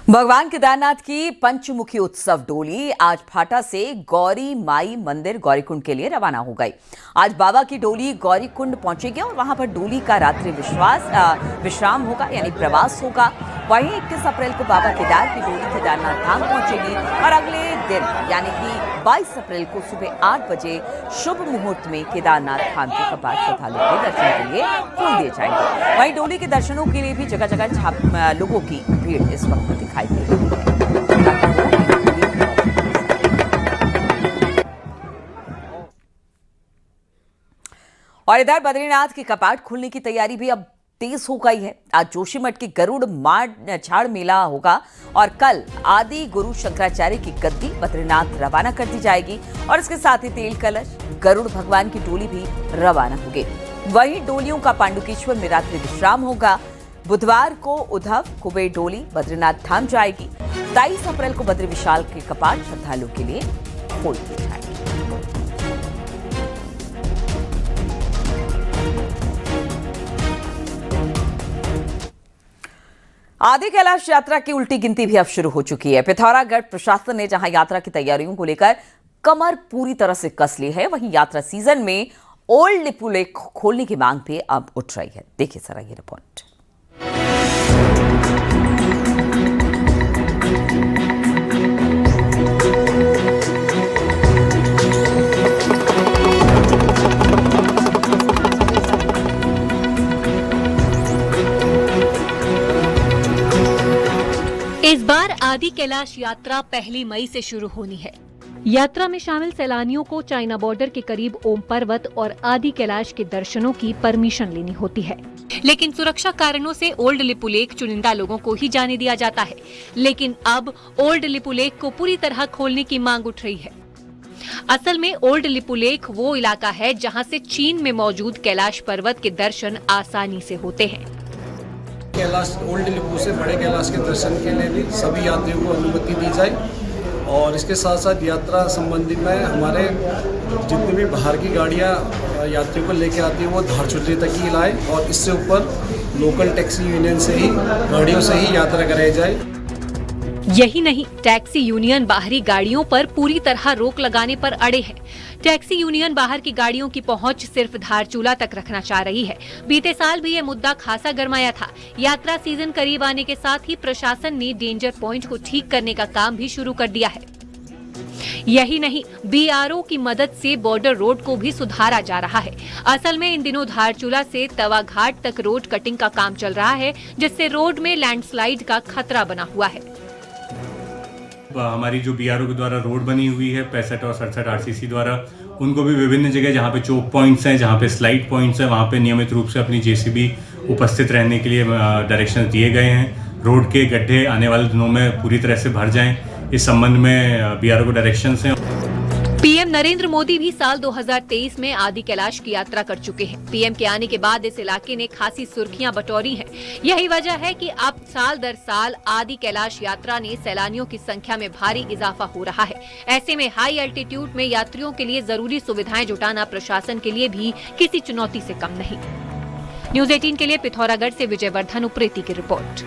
भगवान केदारनाथ की पंचमुखी उत्सव डोली आज फाटा से गौरी माई मंदिर गौरीकुंड के लिए रवाना हो गई। आज बाबा की डोली गौरीकुंड पहुंचेगी और वहां पर डोली का रात्रि विश्राम होगा यानी प्रवास होगा। वहीं 21 अप्रैल को बाबा केदार की डोली केदारनाथ धाम पहुंचेगी और अगले दिन यानी कि 22 अप्रैल को सुबह 8 बजे शुभ मुहूर्त में केदारनाथ धाम के कपाट श्रद्धालुओं के दर्शन के लिए खोल दिए जाएंगे। वहीं डोली के दर्शनों के लिए भी जगह जगह लोगों की भीड़ इस वक्त दिखाई दे रही है। और इधर बद्रीनाथ के कपाट खुलने की तैयारी भी अब तेज हो गई है। आज जोशीमठ के गरुड़ माड़ छाड़ मेला होगा और कल आदि गुरु शंकराचार्य की गद्दी बद्रीनाथ रवाना कर दी जाएगी और इसके साथ ही तेल कलश गरुड़ भगवान की डोली भी रवाना होगी। वहीं डोलियों का पांडुकेश्वर में रात्रि विश्राम होगा। बुधवार को उद्धव कुबेर डोली बद्रीनाथ धाम जाएगी। 23 अप्रैल को बद्री विशाल के कपाट श्रद्धालुओं के लिए खोल दिए जाएंगे। आदि कैलाश यात्रा की उल्टी गिनती भी अब शुरू हो चुकी है। पिथौरागढ़ प्रशासन ने जहां यात्रा की तैयारियों को लेकर कमर पूरी तरह से कस ली है, वहीं यात्रा सीजन में ओल्ड लिपु लेक खोलने की मांग भी अब उठ रही है। देखिए जरा ये रिपोर्ट। इस बार आदि कैलाश यात्रा 1 मई से शुरू होनी है। यात्रा में शामिल सैलानियों को चाइना बॉर्डर के करीब ओम पर्वत और आदि कैलाश के दर्शनों की परमिशन लेनी होती है, लेकिन सुरक्षा कारणों से ओल्ड लिपु लेक चुनिंदा लोगों को ही जाने दिया जाता है। लेकिन अब ओल्ड लिपु लेक को पूरी तरह खोलने की मांग उठ रही है। असल में ओल्ड लिपु लेक वो इलाका है जहां से चीन में मौजूद कैलाश पर्वत के दर्शन आसानी से होते हैं। कैलाश ओल्ड लिपु से बड़े कैलाश के दर्शन के लिए भी सभी यात्रियों को अनुमति दी जाए और इसके साथ साथ यात्रा संबंधी में हमारे जितनी भी बाहर की गाड़ियां यात्रियों को लेकर आती हैं वो धारचुली तक ही लाए और इससे ऊपर लोकल टैक्सी यूनियन से ही गाड़ियों से ही यात्रा कराई जाए। यही नहीं, टैक्सी यूनियन बाहरी गाड़ियों पर पूरी तरह रोक लगाने पर अड़े हैं। टैक्सी यूनियन बाहर की गाड़ियों की पहुंच सिर्फ धारचूला तक रखना चाह रही है। बीते साल भी ये मुद्दा खासा गरमाया था। यात्रा सीजन करीब आने के साथ ही प्रशासन ने डेंजर पॉइंट को ठीक करने का काम भी शुरू कर दिया है। यही नहीं, बीआरओ की मदद से बॉर्डर रोड को भी सुधारा जा रहा है। असल में इन दिनों धारचूला से तवा घाट तक रोड कटिंग का काम चल रहा है, जिससे रोड में लैंडस्लाइड का खतरा बना हुआ है। हमारी जो बीआरओ के द्वारा रोड बनी हुई है 65 और 67 आरसीसी द्वारा, उनको भी विभिन्न जगह जहाँ पे चौक पॉइंट्स हैं, जहाँ पे स्लाइड पॉइंट्स हैं, वहाँ पे नियमित रूप से अपनी जेसीबी उपस्थित रहने के लिए डायरेक्शन दिए गए हैं। रोड के गड्ढे आने वाले दिनों में पूरी तरह से भर जाएं, इस संबंध में बीआरओ को डायरेक्शंस हैं। पीएम नरेंद्र मोदी भी साल 2023 में आदि कैलाश की यात्रा कर चुके हैं। पीएम के आने के बाद इस इलाके ने खासी सुर्खियां बटोरी हैं। यही वजह है कि अब साल दर साल आदि कैलाश यात्रा ने सैलानियों की संख्या में भारी इजाफा हो रहा है। ऐसे में हाई एल्टीट्यूड में यात्रियों के लिए जरूरी सुविधाएं जुटाना प्रशासन के लिए भी किसी चुनौती से कम नहीं। न्यूज़ 18 के लिए पिथौरागढ़ से विजयवर्धन उप्रेती की रिपोर्ट।